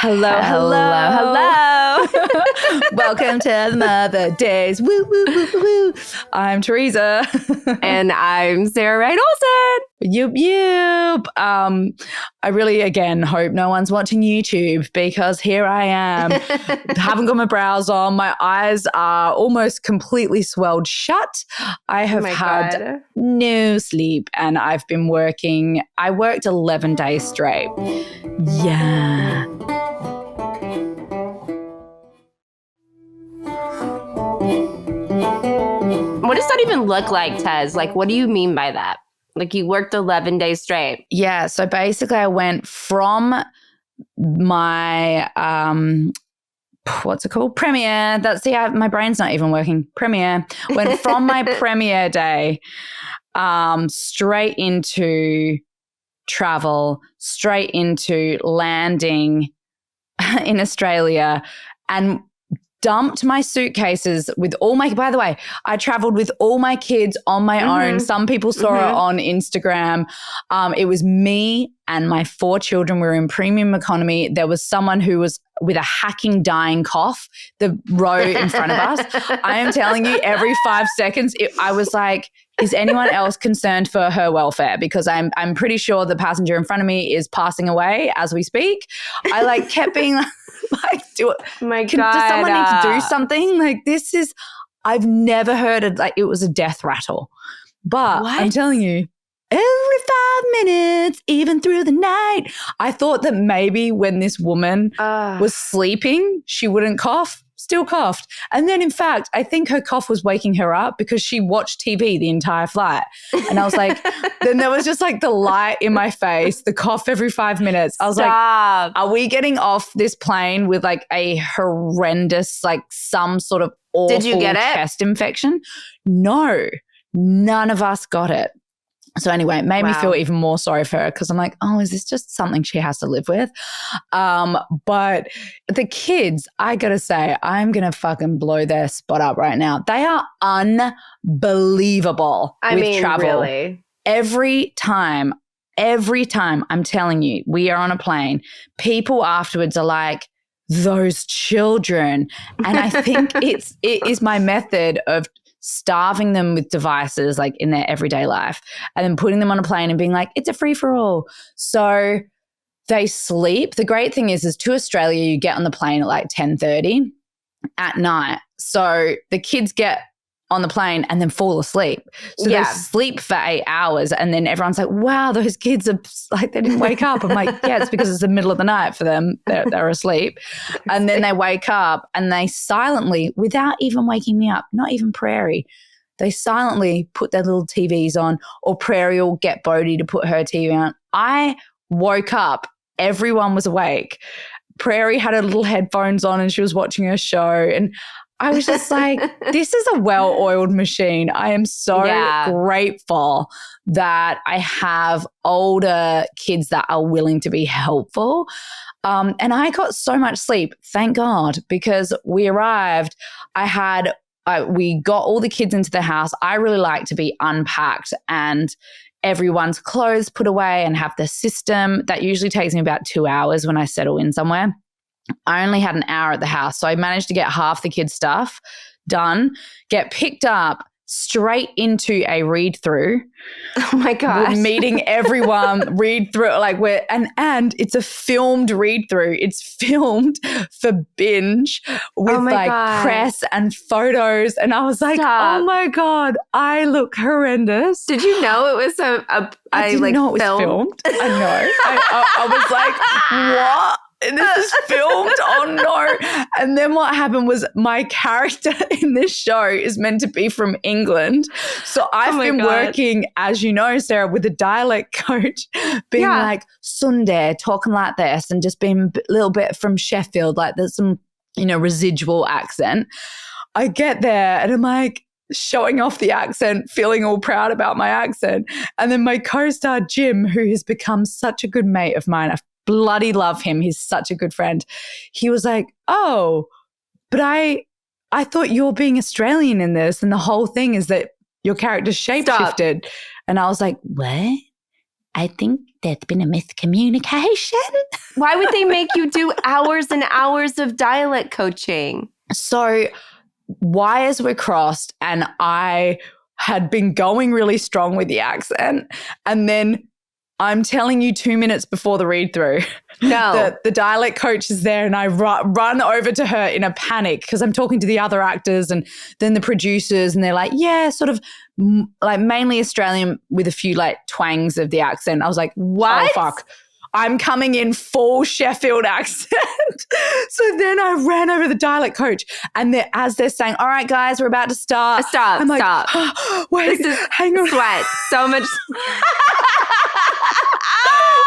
Hello, hello. Welcome to the Mother Daze. Woo, woo, woo, woo, woo. I'm Teresa. And I'm Sarah Wright Olsen. Yup, yup. I really, again, hope no one's watching YouTube because here I am. Haven't got my brows on. My eyes are almost completely swelled shut. I have had no sleep and I've been working. I worked 11 days straight. Yeah. What does that even look like, Tez? Like, what do you mean by that? Like, you worked 11 days straight. Yeah. So basically, I went from my, what's it called? Premiere. My brain's not even working. Premiere. Went from my premiere day straight into travel, straight into landing in Australia, and dumped my suitcases with all my, by the way, I traveled with all my kids on my own. Some people saw it on Instagram. It was me and my 4 children. We were in premium economy. There was someone who was with a hacking, dying cough, the row in front of us. I am telling you, every 5 seconds, I was like, is anyone else concerned for her welfare? Because I'm pretty sure the passenger in front of me is passing away as we speak. I kept being like, does someone need to do something? Like, I've never heard it. Like, it was a death rattle. But what? I'm telling you, every 5 minutes, even through the night, I thought that maybe when this woman was sleeping, she wouldn't cough. Still coughed. And then, in fact, I think her cough was waking her up because she watched TV the entire flight. And I was like, then there was just like the light in my face, the cough every 5 minutes. I was like, are we getting off this plane with like a horrendous, like some sort of awful Did you get it? Chest infection? No, none of us got it. So anyway, it made me feel even more sorry for her because I'm like, oh, is this just something she has to live with? But the kids, I got to say, I'm going to fucking blow their spot up right now. They are unbelievable with travel. Really? Every time, I'm telling you, we are on a plane, people afterwards are like, those children. And I think it is my method of starving them with devices like in their everyday life and then putting them on a plane and being like, it's a free-for-all. So they sleep. The great thing is to Australia, you get on the plane at like 10:30 at night. So the kids get on the plane and then fall asleep. So they sleep for 8 hours and then everyone's like, wow, those kids are like, they didn't wake up. I'm like, yeah, it's because it's the middle of the night for them. They're asleep. And then they wake up and they silently, without even waking me up, not even Prairie, they silently put their little TVs on, or Prairie will get Bodhi to put her TV on. I woke up, everyone was awake. Prairie had her little headphones on and she was watching her show, and I was just like, this is a well-oiled machine. I am so grateful that I have older kids that are willing to be helpful. And I got so much sleep, thank God, because we arrived. We got all the kids into the house. I really like to be unpacked and everyone's clothes put away and have the system. That usually takes me about 2 hours when I settle in somewhere. I only had an hour at the house, so I managed to get half the kids' stuff done, get picked up, straight into a read-through. Oh my gosh. We're meeting everyone, read through, like and it's a filmed read-through. It's filmed for Binge with press and photos. And I was like, oh my God, I look horrendous. Did you know it was I didn't know it was filmed. I know. I was like, what? This is filmed? Oh no. And then what happened was my character in this show is meant to be from England. So I've been working, as you know, Sarah, with a dialect coach, being like Sunday, talking like this, and just being a little bit from Sheffield, like there's some, residual accent. I get there and I'm like, showing off the accent, feeling all proud about my accent. And then my co-star Jim, who has become such a good mate of mine, I bloody love him. He's such a good friend. He was like, oh, but I thought you're being Australian in this. And the whole thing is that your character's shapeshifted. And I was like, what? I think there's been a miscommunication. Why would they make you do hours and hours of dialect coaching? So wires were crossed and I had been going really strong with the accent. And then I'm telling you 2 minutes before the read through. No. The dialect coach is there and I run over to her in a panic because I'm talking to the other actors and then the producers and they're like, yeah, sort of like mainly Australian with a few like twangs of the accent. I was like, what? Oh, fuck. I'm coming in full Sheffield accent. So then I ran over to the dialect coach and as they're saying, all right, guys, we're about to start. Stop, I'm like, stop. Oh, wait, hang on. Sweat. So much.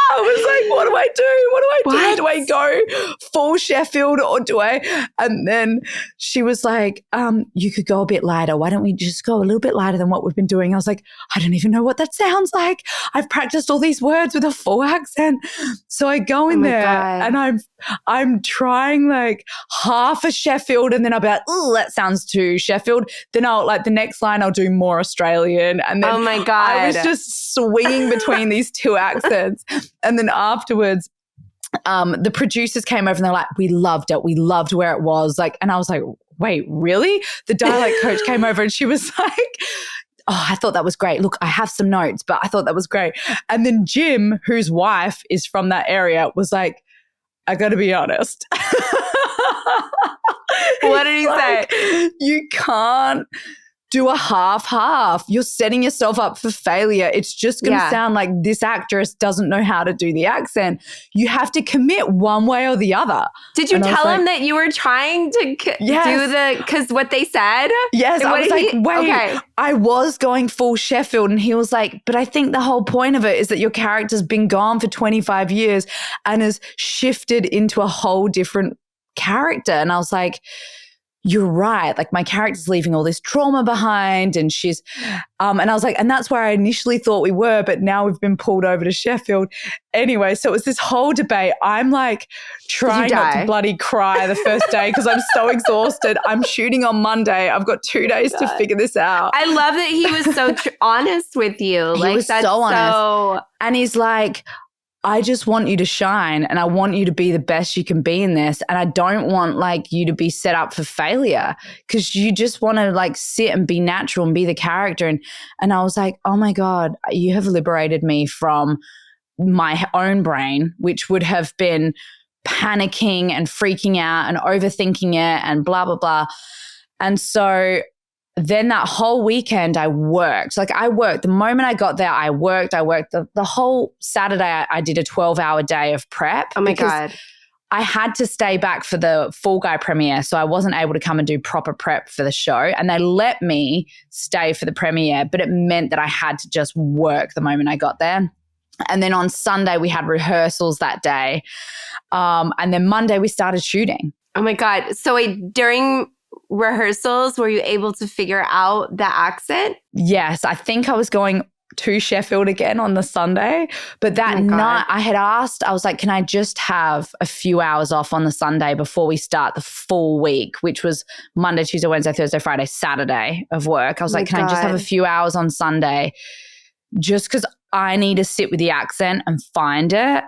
I was like, what do I do? What do I do? Do I go full Sheffield or do I? And then she was like, you could go a bit lighter. Why don't we just go a little bit lighter than what we've been doing? I was like, I don't even know what that sounds like. I've practiced all these words with a full accent. So I go in there and I'm trying like half a Sheffield and then I'll be like, oh, that sounds too Sheffield. Then I'll like the next line I'll do more Australian. And then oh my God. I was just swinging between these two accents. And then afterwards, the producers came over and they're like, we loved it. We loved where it was. Like, and I was like, wait, really? The dialect coach came over and she was like, oh, I thought that was great. Look, I have some notes, but I thought that was great. And then Jim, whose wife is from that area, was like, I got to be honest. What did he say? You can't do a half. You're setting yourself up for failure. It's just going to sound like this actress doesn't know how to do the accent. You have to commit one way or the other. Did you tell him that you were trying to do because what they said? Yes. I was like, wait, okay. I was going full Sheffield. And he was like, but I think the whole point of it is that your character's been gone for 25 years and has shifted into a whole different character. And I was like, you're right. Like my character's leaving all this trauma behind and she's, and I was like, and that's where I initially thought we were, but now we've been pulled over to Sheffield. Anyway, so it was this whole debate. I'm like trying not to bloody cry the first day because I'm so exhausted. I'm shooting on Monday. I've got 2 days to figure this out. I love that he was so honest with you. He was so honest. And he's like, I just want you to shine and I want you to be the best you can be in this. And I don't want like you to be set up for failure because you just want to like sit and be natural and be the character. And I was like, oh my God, you have liberated me from my own brain, which would have been panicking and freaking out and overthinking it and blah, blah, blah. And so then that whole weekend I worked. Like I worked. The moment I got there, I worked. The whole Saturday I did a 12-hour day of prep. Oh my God. I had to stay back for the Fall Guy premiere, so I wasn't able to come and do proper prep for the show. And they let me stay for the premiere, but it meant that I had to just work the moment I got there. And then on Sunday we had rehearsals that day. And then Monday we started shooting. Oh my God. So during rehearsals, were you able to figure out the accent? Yes, I think I was going to Sheffield again on the Sunday, but that night I had asked, I was like, can I just have a few hours off on the Sunday before we start the full week, which was Monday, Tuesday, Wednesday, Thursday, Friday, Saturday of work. I was like, can I just have a few hours on Sunday just because I need to sit with the accent and find it?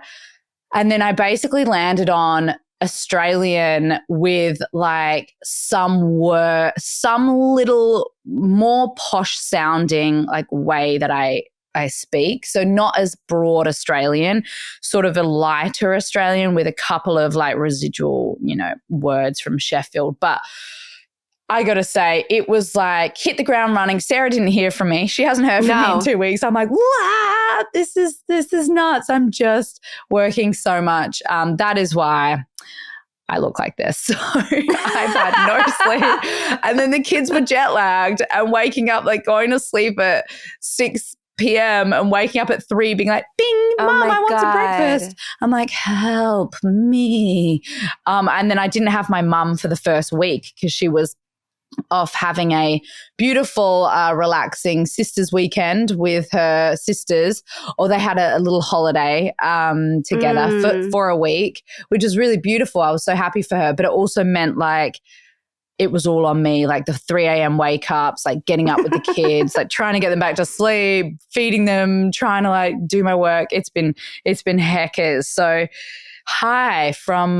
And then I basically landed on Australian with like some little more posh sounding like way that I speak. So not as broad Australian, sort of a lighter Australian with a couple of like residual, words from Sheffield. But I got to say, it was like hit the ground running. Sarah didn't hear from me. She hasn't heard from me in 2 weeks. I'm like, what? This is nuts. I'm just working so much. That is why I look like this. So I've had no sleep. And then the kids were jet lagged and waking up, like going to sleep at 6 p.m. and waking up at 3 being like, bing, Mom, I want some breakfast. I'm like, help me. And then I didn't have my mum for the first week because she was off having a beautiful, relaxing sisters weekend with her sisters, or they had a little holiday together for a week, which was really beautiful. I was so happy for her, but it also meant like it was all on me, like the 3 a.m. wake ups, like getting up with the kids, like trying to get them back to sleep, feeding them, trying to like do my work. It's been heckers. So hi from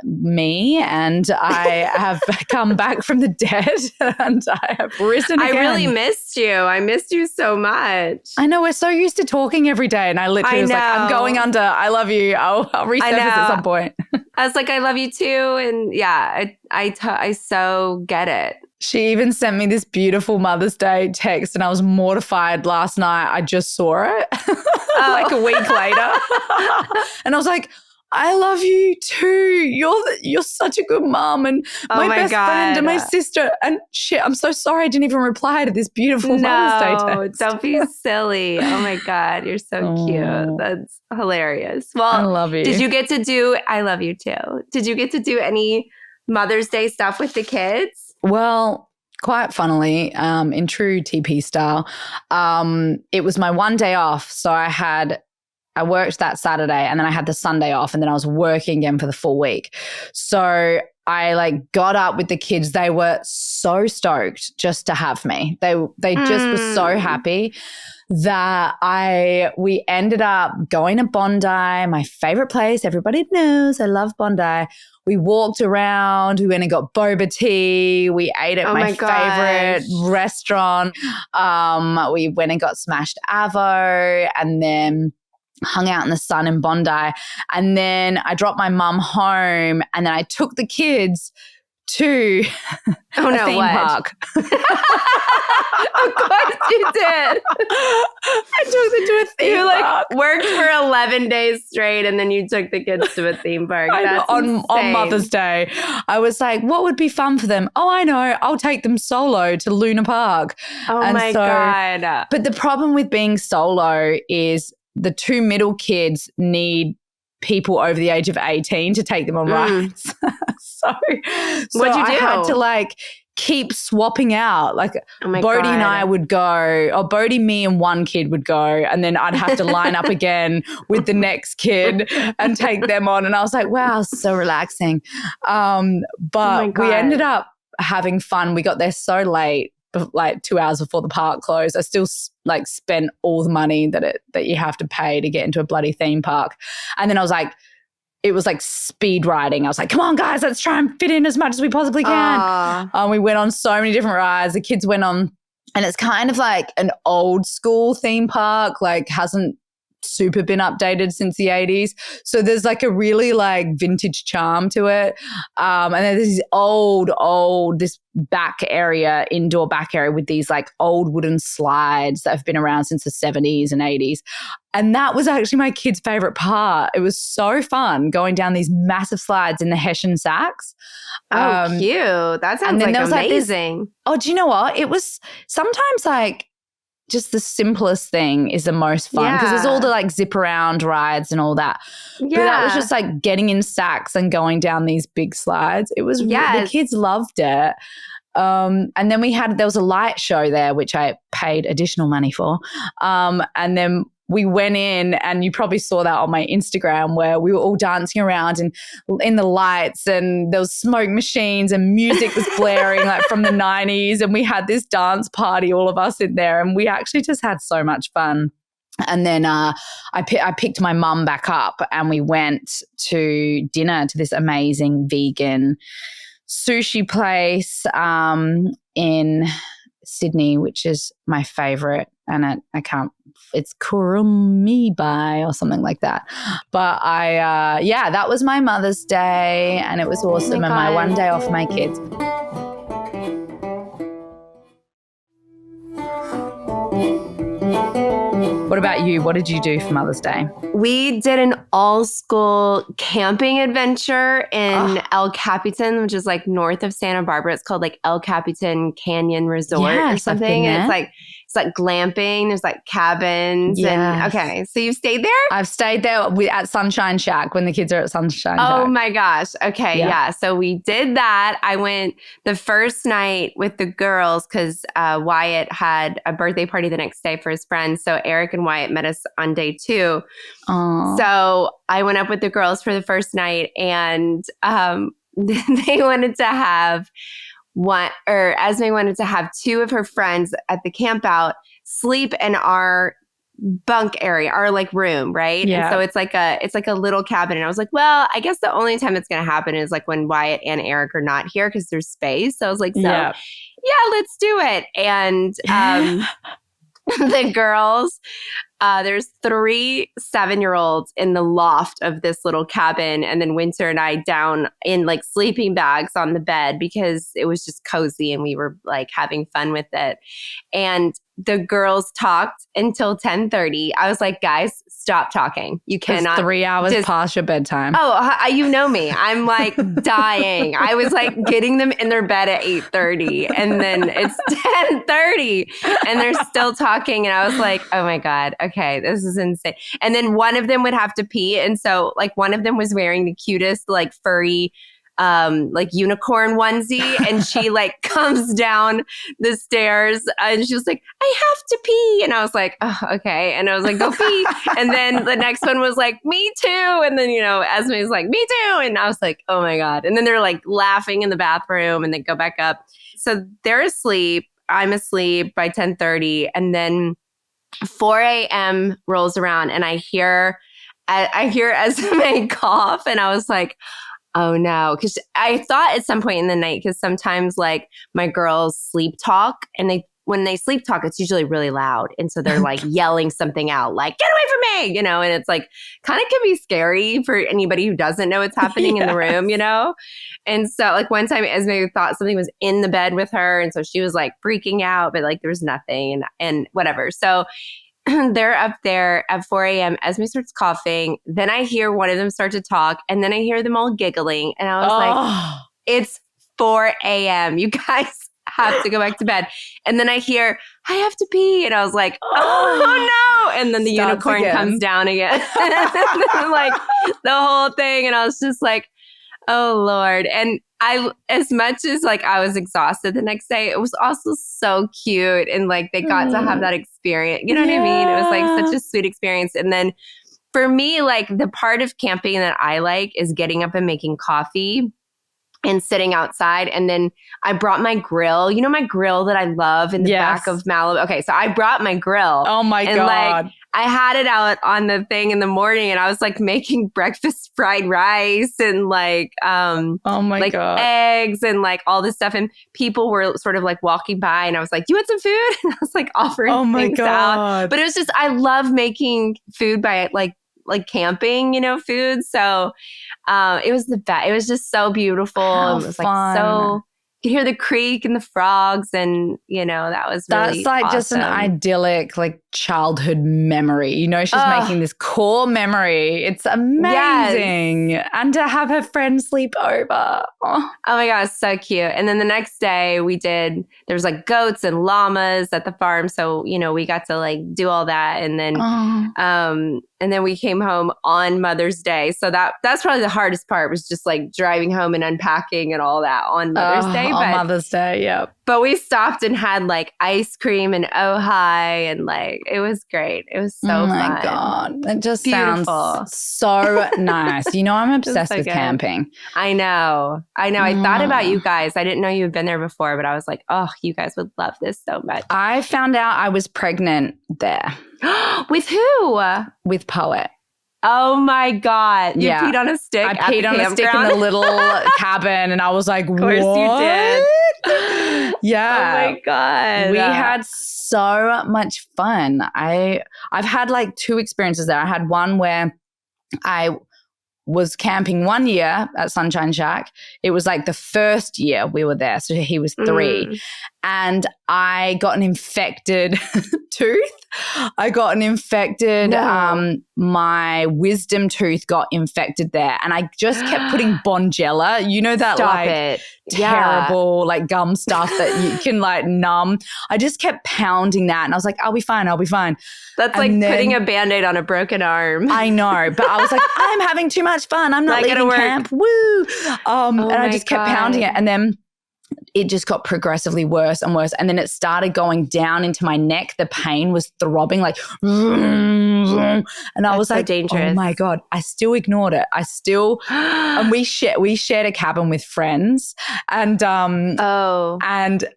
me, and I have come back from the dead and I have risen again. I really missed you. I missed you so much. I know, we're so used to talking every day, and I literally was like, I'm going under. I love you. I'll resurface at some point. I was like, I love you too. And yeah, I so get it. She even sent me this beautiful Mother's Day text, and I was mortified last night. I just saw it like a week later. And I was like, I love you too. You're such a good mom, and my best friend and my sister. And shit, I'm so sorry I didn't even reply to this beautiful Mother's Day text. Don't be silly. Oh my God, you're so cute. That's hilarious. Well, I love you. I love you too. Did you get to do any Mother's Day stuff with the kids? Well, quite funnily, in true TP style, it was my one day off. So I worked that Saturday, and then I had the Sunday off, and then I was working again for the full week. So I like got up with the kids. They were so stoked just to have me. They just were so happy that we ended up going to Bondi, my favorite place. Everybody knows I love Bondi. We walked around. We went and got boba tea. We ate at my favorite restaurant. We went and got smashed avo, and then hung out in the sun in Bondi. And then I dropped my mum home, and then I took the kids to a theme park. Of course you did. I took them to a theme park. You worked for 11 days straight, and then you took the kids to a theme park. On Mother's Day. I was like, what would be fun for them? Oh, I know. I'll take them solo to Luna Park. Oh my God. But the problem with being solo is the two middle kids need people over the age of 18 to take them on rides. so what'd you do? I had to like keep swapping out. Like Bodhi and I would go, or Bodhi, me and one kid would go, and then I'd have to line up again with the next kid and take them on. And I was like, wow, so relaxing. But we ended up having fun. We got there so late, like 2 hours before the park closed. I still like spent all the money that you have to pay to get into a bloody theme park. And then I was like, it was like speed riding. I was like, come on guys, let's try and fit in as much as we possibly can. We went on so many different rides. The kids went on, and it's kind of like an old school theme park, like hasn't super been updated since the 80s. So there's like a really like vintage charm to it. And then there's this indoor back area with these like old wooden slides that have been around since the 70s and 80s. And that was actually my kids' favorite part. It was so fun going down these massive slides in the Hessian sacks. Oh, cute. That sounds like amazing. Do you know what? It was sometimes like just the simplest thing is the most fun, because there's all the like zip around rides and all that. Yeah. But that was just like getting in sacks and going down these big slides. It was the kids loved it. And then there was a light show there, which I paid additional money for. And then we went in, and you probably saw that on my Instagram, where we were all dancing around and in the lights, and there was smoke machines and music was blaring like from the 90s. And we had this dance party, all of us in there, and we actually just had so much fun. And then I picked my mum back up, and we went to dinner to this amazing vegan sushi place in Sydney, which is my favorite. And it's Kurumibai or something like that. But that was my Mother's Day, and it was awesome. And my one day off for my kids. What about you? What did you do for Mother's Day? We did an all-school camping adventure in El Capitan, which is like north of Santa Barbara. It's called like El Capitan Canyon Resort or something. And it's like glamping. There's like cabins. Yes. And so you've stayed there? I've stayed there at Sunshine Shack when the kids are at Sunshine Shack. Oh my gosh. Okay. Yeah. So we did that. I went the first night with the girls because Wyatt had a birthday party the next day for his friends. So Eric and Wyatt met us on day 2. Aww. So I went up with the girls for the first night, and they wanted to have Esme wanted to have 2 of her friends at the camp out sleep in our bunk area, our like room, right? Yeah. And so it's like a little cabin. And I was like, well, I guess the only time it's going to happen is like when Wyatt and Eric are not here because there's space. So I was like, yeah, let's do it. And the girls, there's 3 7-year-olds in the loft of this little cabin, and then Winter and I down in like sleeping bags on the bed because it was just cozy and we were like having fun with it. And the girls talked until 10:30. I was like, guys, stop talking. You cannot. It's 3 hours past your bedtime. Oh, you know me. I'm like dying. I was like getting them in their bed at 8:30, and then it's 10:30 and they're still talking. And I was like, oh my God, okay, this is insane. And then one of them would have to pee. And so like one of them was wearing the cutest, like furry, like unicorn onesie, and she like comes down the stairs and she was like, I have to pee. And I was like, oh, okay. And I was like, go pee. And then the next one was like, me too. And then, Esme's like, me too. And I was like, oh my God. And then they're like laughing in the bathroom and they go back up. So they're asleep. I'm asleep by 10:30. And then 4 a.m. rolls around and I hear Esme cough. And I was like, oh no. Because I thought at some point in the night, because sometimes like my girls sleep talk, and when they sleep talk, it's usually really loud. And so they're like yelling something out, like, get away from me, and it's like kind of can be scary for anybody who doesn't know what's happening in the room, And so like one time Esme thought something was in the bed with her. And so she was like freaking out, but like there was nothing and whatever. So they're up there at 4 a.m. Esme starts coughing. Then I hear one of them start to talk, and then I hear them all giggling. And I was like, it's 4 a.m. You guys have to go back to bed. And then I hear, I have to pee. And I was like, oh no. And then the unicorn comes down again. Like the whole thing. And I was just like, oh Lord. And as much as like I was exhausted the next day, it was also so cute. And like they got to have that experience. You know what I mean? It was like such a sweet experience. And then for me, like the part of camping that I like is getting up and making coffee and sitting outside. And then I brought my grill, my grill that I love in the back of Malibu. Okay. So I brought my grill. Oh my God. Like, I had it out on the thing in the morning, and I was like making breakfast fried rice and like, like God, eggs and like all this stuff. And people were sort of like walking by, and I was like, you want some food? And I was like offering things out. But it was just, I love making food by like camping, food. So it was the best. It was just so beautiful. It was like so, you could hear the creek and the frogs, and that was really that's like awesome. Just an idyllic like childhood memory. She's making this core memory. It's amazing. Yes. And to have her friends sleep over. Oh my God, so cute. And then the next day there was like goats and llamas at the farm. So, we got to like do all that. And then we came home on Mother's Day. So that's probably the hardest part, was just like driving home and unpacking and all that on Mother's Day. On Mother's Day, yeah. But we stopped and had like ice cream and Ojai, and like it was great. It was so fun. Oh my God. It just sounds so nice. I'm obsessed with camping. I know. I thought about you guys. I didn't know you had been there before, but I was like, oh, you guys would love this so much. I found out I was pregnant there. With who? With Poet. Oh my God. You peed on a stick? I peed on a stick in the little cabin, and I was like, what? Of course you did. Yeah. Oh my God. We had so much fun. I've had like 2 experiences there. I had one where I was camping one year at Sunshine Shack. It was like the first year we were there. So he was 3. And I got an infected tooth. I got an infected, my wisdom tooth got infected there. And I just kept putting Bonjela, that terrible like gum stuff that you can like numb. I just kept pounding that, and I was like, I'll be fine. That's like putting a Band-Aid on a broken arm. I know, but I was like, I'm having too much fun. I'm not leaving camp. Woo. And I just kept pounding it. And then it just got progressively worse and worse. And then it started going down into my neck. The pain was throbbing like, and I was like, dangerous. Oh my God, I still ignored it. And we shared a cabin with friends and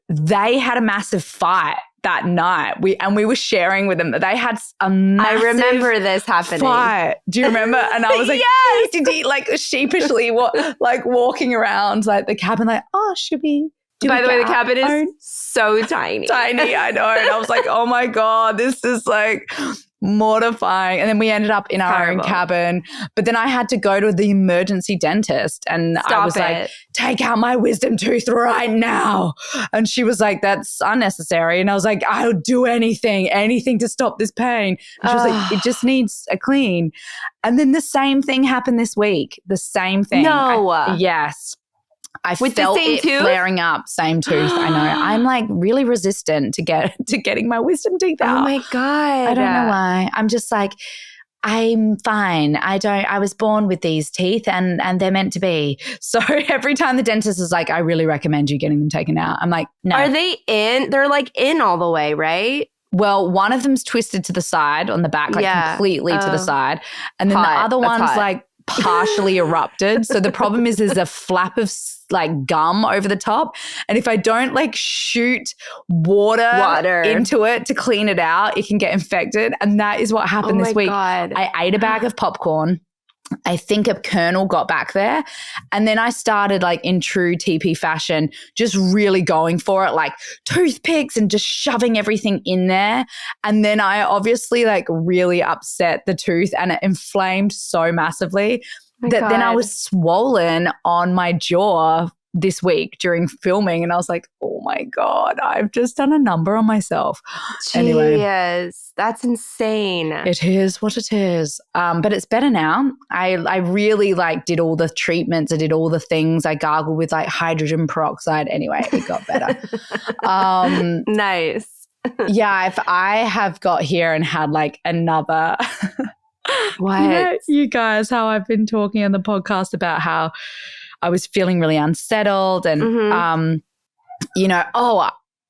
they had a massive fight that night. We were sharing with them that they had a massive I remember this happening. fight. Do you remember? And I was like, yes! Like sheepishly walking around like the cabin like, oh, should we? By the way, the cabin is so tiny. Tiny, I know. And I was like, oh my God, this is like mortifying. And then we ended up in our own cabin. But then I had to go to the emergency dentist and I was like, take out my wisdom tooth right now. And she was like, that's unnecessary. And I was like, I'll do anything to stop this pain. And she was like, it just needs a clean. And then the same thing happened this week. The same thing. No. Yes. I With felt the same it tooth? flaring up, same tooth. I know. I'm like really resistant to getting my wisdom teeth out. Oh my God. I don't know why. I'm just like, I'm fine. I was born with these teeth and they're meant to be. So every time the dentist is like, I really recommend you getting them taken out. I'm like, no. Are they in? They're like in all the way, right? Well, one of them's twisted to the side on the back, like completely to the side. And then the other one's like partially erupted. So the problem is there's a flap of like gum over the top. And if I don't like shoot water into it to clean it out, it can get infected. And that is what happened this week. God. I ate a bag of popcorn. I think a kernel got back there. And then I started like in true TP fashion, just really going for it, like toothpicks and just shoving everything in there. And then I obviously like really upset the tooth and it inflamed so massively then I was swollen on my jaw this week during filming. And I was like, oh my God, I've just done a number on myself. Anyway. Yes, that's insane. It is what it is. But it's better now. I really like did all the treatments. I did all the things. I gargled with like hydrogen peroxide. Anyway, it got better. Nice. Yeah, if I have got here and had like another... What? You guys, how I've been talking on the podcast about how I was feeling really unsettled and,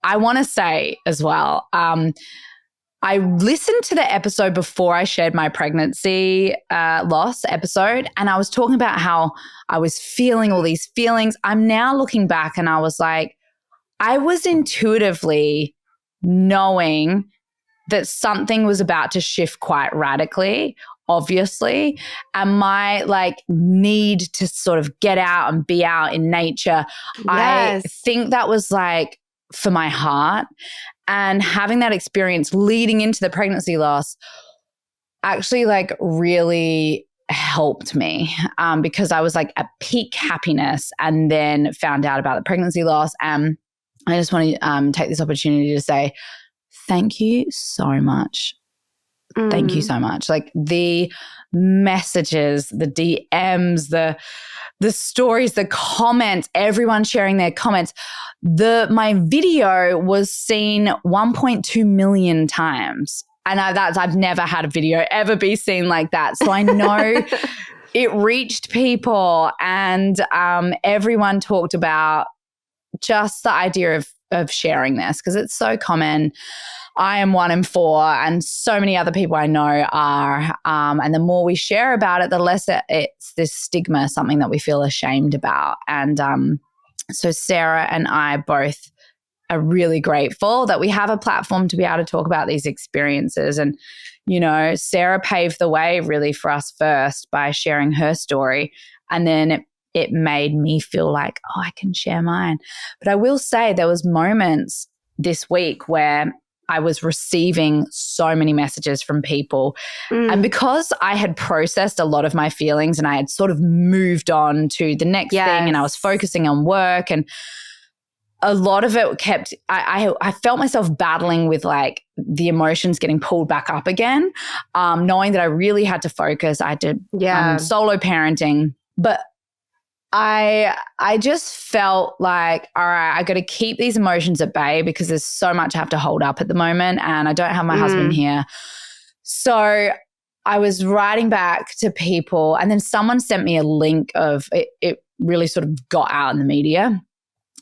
I want to say as well, I listened to the episode before I shared my pregnancy loss episode, and I was talking about how I was feeling all these feelings. I'm now looking back and I was like, I was intuitively knowing that something was about to shift quite radically, obviously. And my like need to sort of get out and be out in nature, yes. I think that was like for my heart. And having that experience leading into the pregnancy loss actually like really helped me because I was like at peak happiness and then found out about the pregnancy loss. And I just want to take this opportunity to say, thank you so much. Thank you so much. Like the messages, the DMs, the stories, the comments, everyone sharing their comments. My video was seen 1.2 million times. And I've never had a video ever be seen like that. So I know it reached people and everyone talked about just the idea of sharing this because it's so common. I am 1 in 4 and so many other people I know are. And the more we share about it, the less it's this stigma, something that we feel ashamed about. And so Sarah and I both are really grateful that we have a platform to be able to talk about these experiences. And, you know, Sarah paved the way really for us first by sharing her story. And then it made me feel like, oh, I can share mine. But I will say there was moments this week where I was receiving so many messages from people. And because I had processed a lot of my feelings and I had sort of moved on to the next thing and I was focusing on work and a lot of it kept, I felt myself battling with like the emotions getting pulled back up again, knowing that I really had to focus. I had to solo parenting. But I just felt like, all right, I got to keep these emotions at bay because there's so much I have to hold up at the moment and I don't have my husband here. So I was writing back to people and then someone sent me a link of it really sort of got out in the media.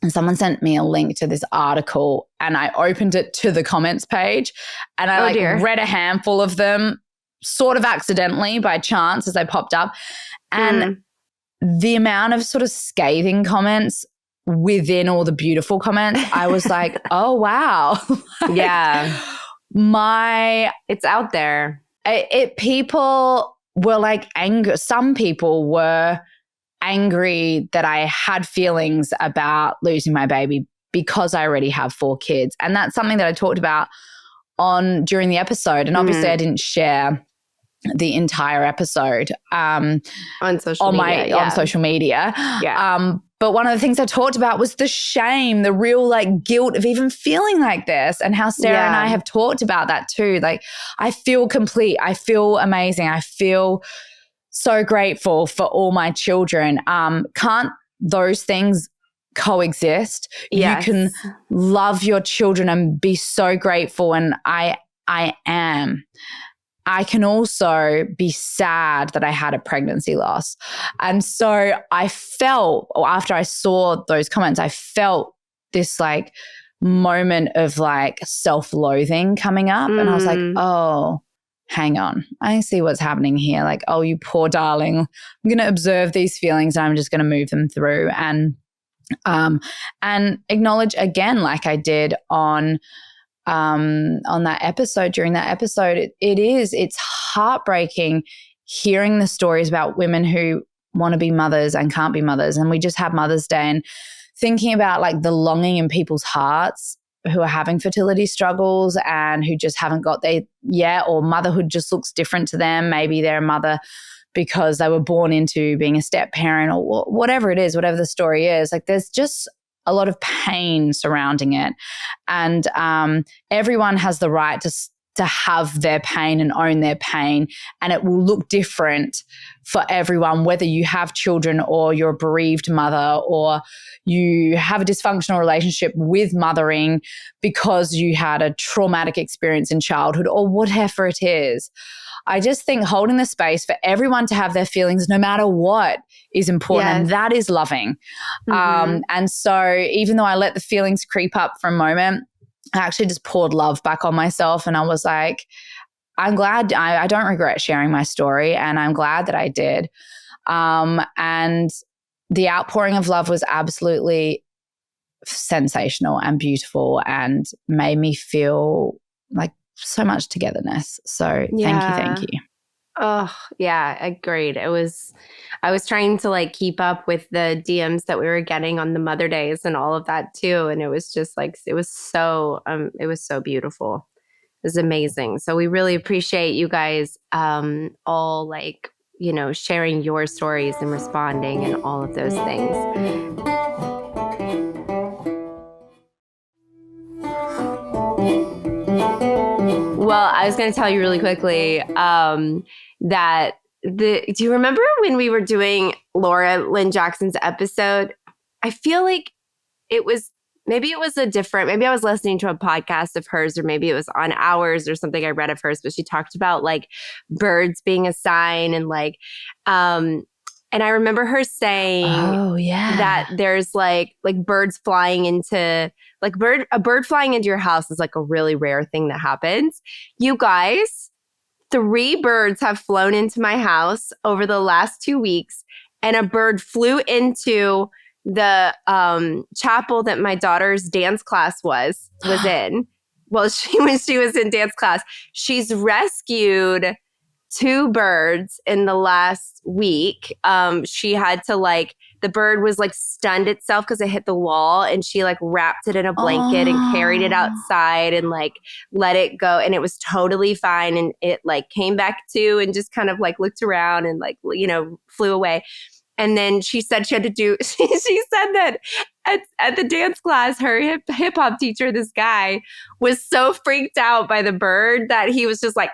and someone sent me a link to this article, and I opened it to the comments page, and I read a handful of them sort of accidentally by chance as they popped up. And the amount of sort of scathing comments within all the beautiful comments, I was like, oh, wow. It's out there. People were like angry. Some people were angry that I had feelings about losing my baby because I already have 4 kids. And that's something that I talked about during the episode. And obviously I didn't share the entire episode on social media. But one of the things I talked about was the shame, the real like guilt of even feeling like this, and how Sarah and I have talked about that too. Like, I feel complete. I feel amazing. I feel so grateful for all my children. Can't those things coexist? Yes. You can love your children and be so grateful. And I am. I can also be sad that I had a pregnancy loss. And so I felt, or after I saw those comments, I felt this like moment of like self-loathing coming up. And I was like, oh, hang on. I see what's happening here. Like, oh, you poor darling. I'm going to observe these feelings and I'm just going to move them through and acknowledge again, like I did on that episode, during that episode, it's heartbreaking hearing the stories about women who want to be mothers and can't be mothers. And we just had Mother's Day, and thinking about like the longing in people's hearts who are having fertility struggles and who just haven't got there yet, or motherhood just looks different to them. Maybe they're a mother because they were born into being a step parent, or whatever it is, whatever the story is. Like, there's just a lot of pain surrounding it. And everyone has the right to have their pain and own their pain. And it will look different for everyone, whether you have children or you're a bereaved mother or you have a dysfunctional relationship with mothering because you had a traumatic experience in childhood, or whatever it is. I just think holding the space for everyone to have their feelings no matter what is important. And that is loving. And so even though I let the feelings creep up for a moment, I actually just poured love back on myself. And I was like, I'm glad. I don't regret sharing my story, and I'm glad that I did. And the outpouring of love was absolutely sensational and beautiful and made me feel like so much togetherness. So thank you. Oh, yeah, agreed. I was trying to like keep up with the DMs that we were getting on the Mother Days and all of that too. And it was just like, it was so beautiful. It was amazing. So we really appreciate you guys all like, you know, sharing your stories and responding and all of those things. Well, I was going to tell you really quickly that do you remember when we were doing Laura-Lynne Jackson's episode? I feel like maybe I was listening to a podcast of hers, or maybe it was on ours or something I read of hers, but she talked about like birds being a sign and like, and I remember her saying that there's like birds flying into a bird flying into your house is like a really rare thing that happens. You guys, 3 birds have flown into my house over the last 2 weeks, and a bird flew into the chapel that my daughter's dance class was in. Well, when she was in dance class, she's rescued 2 birds in the last week. She had to the bird was like stunned itself because it hit the wall, and she like wrapped it in a blanket and carried it outside and like let it go, and it was totally fine. And it like came back to and just kind of like looked around and like, you know, flew away. And then she said she had to do, she said that at the dance class, her hip hop teacher, this guy, was so freaked out by the bird that he was just like,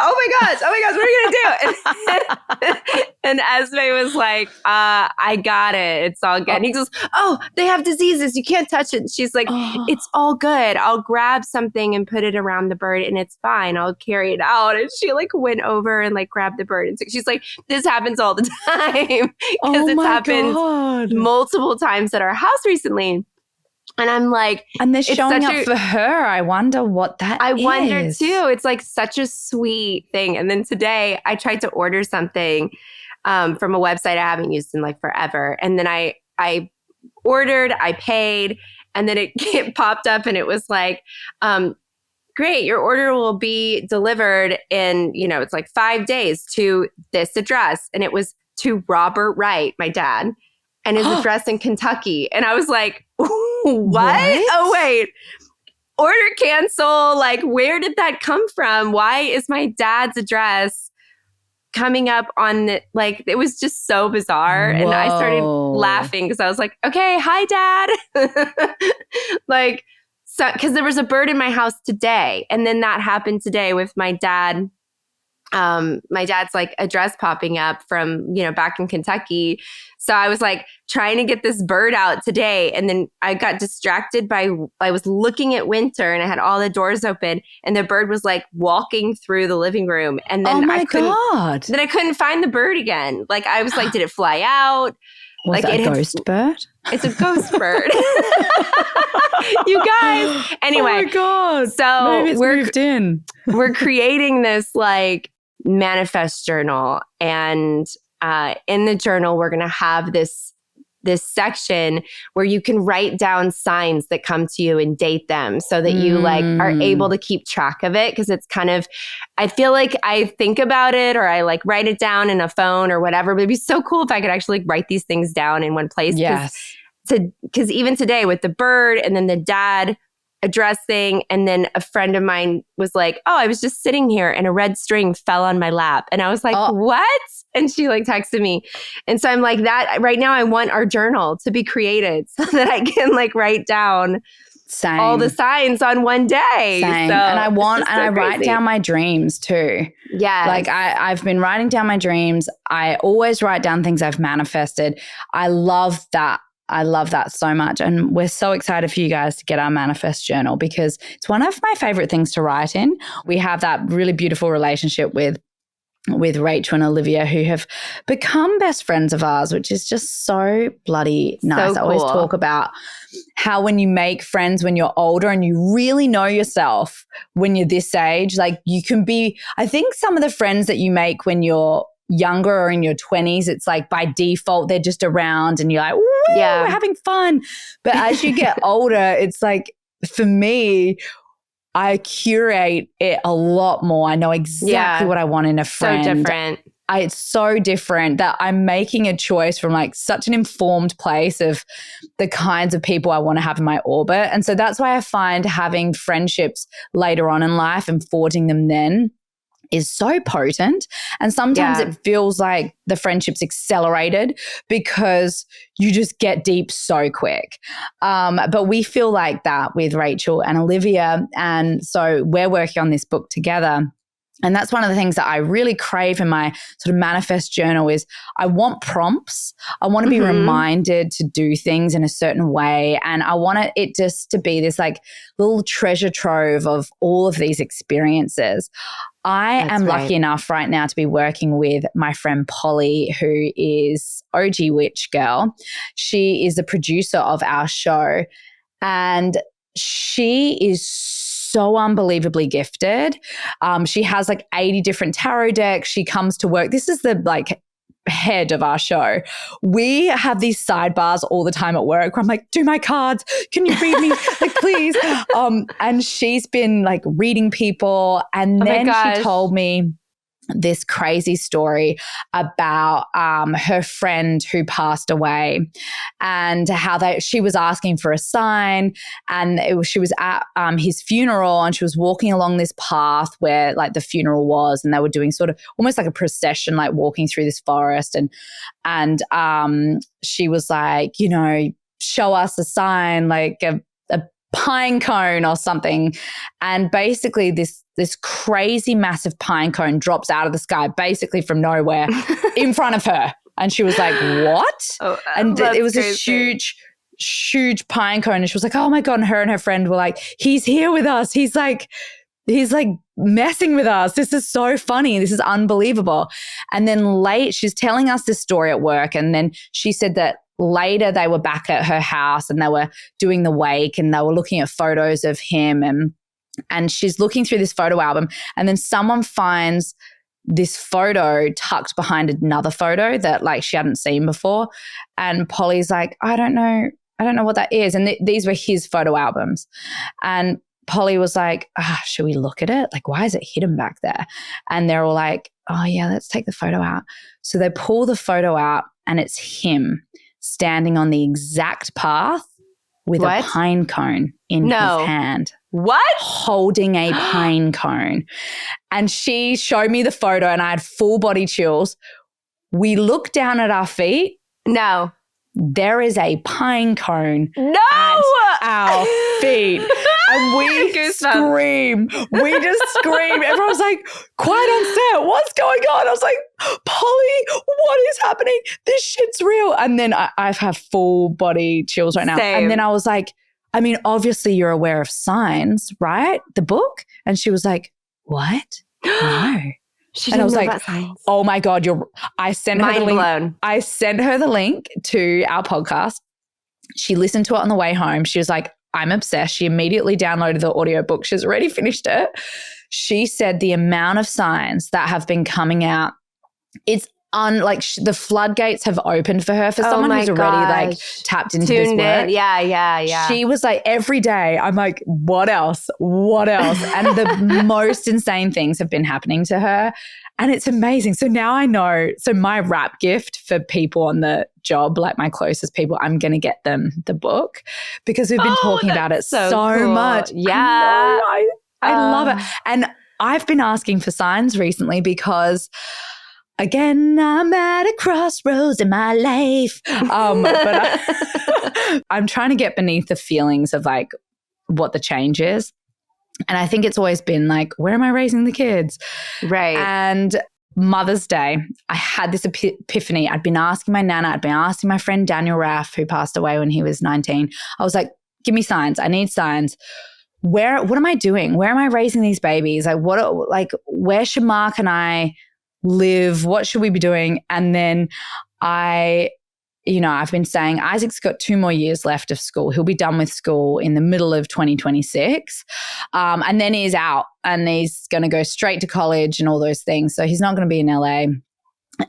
oh my gosh, what are you going to do? And Esme was like, I got it. It's all good. And he goes, oh, they have diseases. You can't touch it. And she's like, it's all good. I'll grab something and put it around the bird and it's fine. I'll carry it out. And she like went over and like grabbed the bird. And she's like, this happens all the time. Because it's happened multiple times at our house recently. And I'm like, and they're showing up for her. I wonder what that is. I wonder too. It's like such a sweet thing. And then today I tried to order something from a website I haven't used in like forever. And then I ordered, I paid, and then it popped up and it was like, great, your order will be delivered in, it's like 5 days to this address. And it was to Robert Wright, my dad, and his address in Kentucky. And I was like, what? Oh, wait. Order cancel. Like, where did that come from? Why is my dad's address coming up on the, like, it was just so bizarre. Whoa. And I started laughing because I was like, okay, hi, Dad. Like, so, because there was a bird in my house today. And then that happened today with my dad. My dad's like address popping up from, back in Kentucky. So I was like trying to get this bird out today. And then I got distracted I was looking at Winter and I had all the doors open and the bird was like walking through the living room. And then I couldn't find the bird again. Like I was like, did it fly out? Was like it a ghost bird? It's a ghost bird. You guys. Anyway. Oh my God. So maybe it's moved in. We're creating this like manifest journal. And in the journal, we're going to have this section where you can write down signs that come to you and date them so that you like are able to keep track of it. Cause it's kind of, I feel like I think about it or I like write it down in a phone or whatever, but it'd be so cool if I could actually like, write these things down in one place. Yes. Cause even today with the bird and then the dad address thing. And then a friend of mine was like, oh, I was just sitting here and a red string fell on my lap. And I was like, what? And she like texted me. And so I'm like that right now I want our journal to be created so that I can like write down all the signs on one day. Same. So and I write down my dreams too. Yeah. Like I've been writing down my dreams. I always write down things I've manifested. I love that. I love that so much. And we're so excited for you guys to get our manifest journal because it's one of my favorite things to write in. We have that really beautiful relationship with Rachel and Olivia who have become best friends of ours, which is just so bloody nice. So cool. I always talk about how when you make friends when you're older and you really know yourself when you're this age, like you can be, I think some of the friends that you make when you're younger or in your 20s, it's like by default they're just around and you're like, we're having fun. But as you get older, it's like for me, I curate it a lot more. I know exactly what I want in a friend. So different. It's so different that I'm making a choice from like such an informed place of the kinds of people I want to have in my orbit. And so that's why I find having friendships later on in life and forging them then is so potent. And sometimes it feels like the friendship's accelerated because you just get deep so quick. But we feel like that with Rachel and Olivia. And so we're working on this book together. And that's one of the things that I really crave in my sort of manifest journal is I want prompts. I want to be reminded to do things in a certain way. And I want it just to be this like little treasure trove of all of these experiences. I am lucky enough right now to be working with my friend Polly, who is OG Witch Girl. She is the producer of our show and she is so unbelievably gifted. She has like 80 different tarot decks. She comes to work. This is the like head of our show. We have these sidebars all the time at work where I'm like, do my cards. Can you read me? Like, please. And she's been like reading people. And then she told me this crazy story about her friend who passed away and how she was asking for a sign and she was at his funeral and she was walking along this path where like the funeral was and they were doing sort of almost like a procession, like walking through this forest and she was like, show us a sign, like a pine cone or something. And basically this crazy massive pine cone drops out of the sky basically from nowhere in front of her. And she was like, what? And it was crazy. This huge pine cone. And she was like, oh my God. And her friend were like, he's here with us. He's like he's like messing with us. This is so funny. This is unbelievable. And then she's telling us this story at work. And then she said that later they were back at her house and they were doing the wake and they were looking at photos of him. And she's looking through this photo album. And then someone finds this photo tucked behind another photo that like she hadn't seen before. And Polly's like, I don't know what that is. And these were his photo albums. And Polly was like, should we look at it? Like, why is it hidden back there? And they're all like, oh yeah, let's take the photo out. So they pull the photo out and it's him standing on the exact path with a pine cone in his hand. What? Holding a pine cone. And she showed me the photo and I had full body chills. We look down at our feet. No. There is a pine cone at our feet. And we scream. We just scream. Everyone's like, quiet on set. What's going on? I was like, Polly, what is happening? This shit's real. And then I have full body chills right now. Same. And then I was like, I mean, obviously you're aware of Signs, right? The book? And she was like, what? No. She didn't know about Signs. Oh my God, I sent her the link. Blown. I sent her the link to our podcast. She listened to it on the way home. She was like, I'm obsessed. She immediately downloaded the audiobook. She's already finished it. She said the amount of signs that have been coming out, it's the floodgates have opened for her. For someone who's already like tapped into this work. Yeah. She was like, every day, I'm like, what else? What else? And the most insane things have been happening to her. And it's amazing. So now I know. So my wrap gift for people on the job, like my closest people, I'm going to get them the book because we've been talking about it so cool. much. Yeah. I love it. And I've been asking for signs recently because again, I'm at a crossroads in my life. But I'm trying to get beneath the feelings of like what the change is. And I think it's always been like, where am I raising the kids? Right. And Mother's Day, I had this epiphany. I'd been asking my nana, I'd been asking my friend Daniel Raff, who passed away when he was 19. I was like, give me signs. I need signs. What am I doing? Where am I raising these babies? Where should Mark and I live? What should we be doing? And then I've been saying Isaac's got 2 more years left of school. He'll be done with school in the middle of 2026. And then he's out and he's going to go straight to college and all those things. So he's not going to be in LA.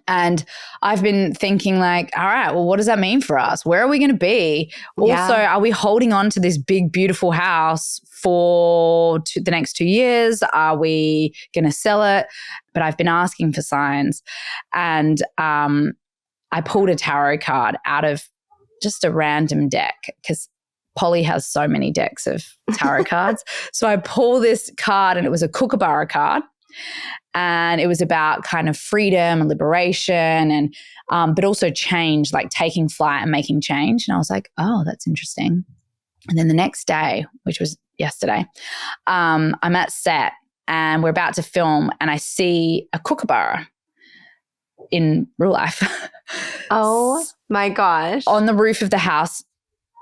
And I've been thinking like, all right, well, what does that mean for us? Where are we going to be? Also, are we holding on to this big, beautiful house for the next 2 years? Are we going to sell it? But I've been asking for signs. And I pulled a tarot card out of just a random deck because Polly has so many decks of tarot cards. So I pull this card and it was a Kookaburra card. And it was about kind of freedom and liberation and but also change, like taking flight and making change. And I was like, oh, that's interesting. And then the next day, which was yesterday, I'm at set and we're about to film and I see a Kookaburra in real life. Oh my gosh. On the roof of the house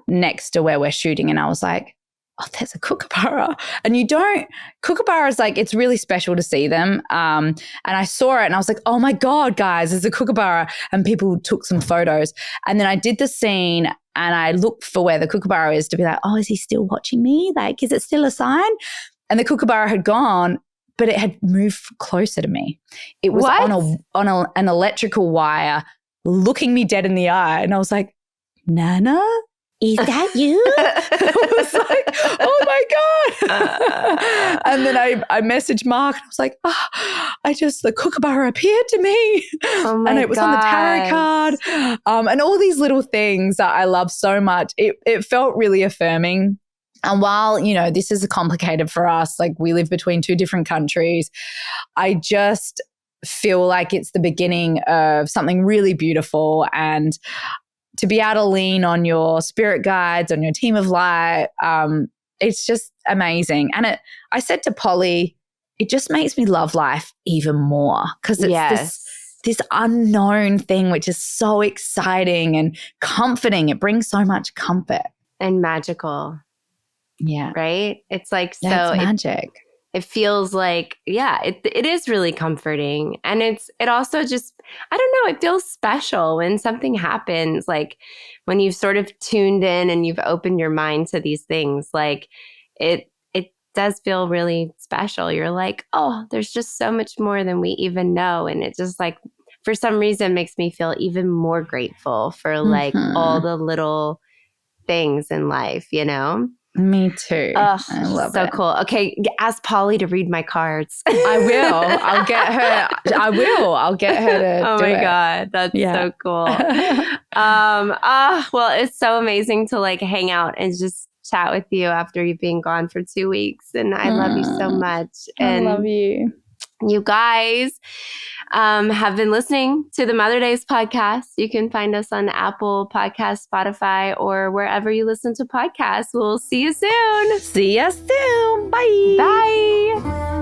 next to where we're shooting. And I was like, oh, there's a Kookaburra. And Kookaburras, like, it's really special to see them. And I saw it and I was like, oh my God, guys, there's a Kookaburra. And people took some photos. And then I did the scene and I looked for where the Kookaburra is to be like, oh, is he still watching me? Like, is it still a sign? And the Kookaburra had gone, but it had moved closer to me. It was on an electrical wire looking me dead in the eye. And I was like, Nana? Is that you? I was like, oh my God. And then I messaged Mark and I was like, the Kookaburra appeared to me. Oh my and it was on the tarot card. And all these little things that I love so much. It felt really affirming. And while, this is complicated for us, like we live between 2 different countries, I just feel like it's the beginning of something really beautiful. And to be able to lean on your spirit guides, on your team of light, it's just amazing. And I said to Polly, it just makes me love life even more because it's this unknown thing, which is so exciting and comforting. It brings so much comfort. And magical. Yeah. Right? It's like, it's magic. it feels like, it is really comforting. And it also just, I don't know, it feels special when something happens, like when you've sort of tuned in and you've opened your mind to these things, like it does feel really special. You're like, oh, there's just so much more than we even know. And it just like, for some reason, makes me feel even more grateful for like all the little things in life, you know? Me too. I love it. So cool. Okay, ask Polly to read my cards. I will. I'll get her. I'll get her to oh do my it. God, that's so cool. Well, it's so amazing to like hang out and just chat with you after you've been gone for 2 weeks. And I love you so much. And I love you. You guys have been listening to the Mother Daze podcast. You can find us on Apple Podcasts, Spotify, or wherever you listen to podcasts. We'll see you soon. See you soon. Bye. Bye.